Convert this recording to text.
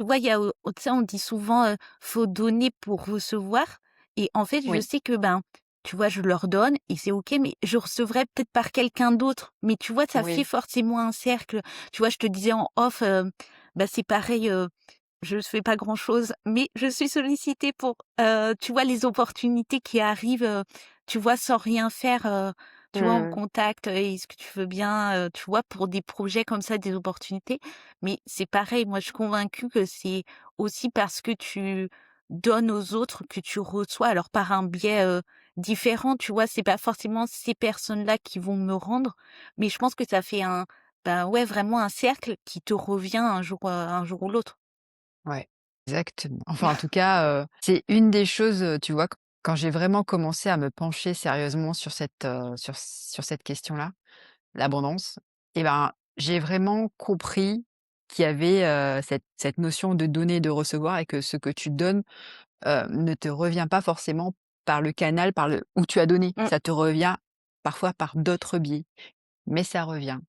Tu vois, il y a, tu sais, on dit souvent, faut donner pour recevoir et en fait, je Oui, sais que, ben, tu vois, je leur donne et c'est OK, mais je recevrai peut-être par quelqu'un d'autre. Mais tu vois, ça fait oui. forcément un cercle. Tu vois, je te disais en off, bah, c'est pareil, je fais pas grand-chose, mais je suis sollicitée pour, tu vois, les opportunités qui arrivent, tu vois, sans rien faire, tu vois, on Mmh. contacte, «Est-ce que tu veux bien?» Tu vois, pour des projets comme ça, des opportunités. Mais c'est pareil, moi je suis convaincue que c'est aussi parce que tu donnes aux autres que tu reçois, alors par un biais, différent, tu vois? C'est pas forcément ces personnes-là qui vont me rendre, mais je pense que ça fait un, bah, ouais, vraiment un cercle qui te revient un jour ou l'autre. Ouais, exactement. Enfin, en tout cas, c'est une des choses, tu vois, quand j'ai vraiment commencé à me pencher sérieusement sur cette question-là, l'abondance, et ben, j'ai vraiment compris qu'il y avait, cette notion de donner et de recevoir et que ce que tu donnes, ne te revient pas forcément par le canal par le où tu as donné. Mmh. Ça te revient parfois par d'autres biais, mais ça revient.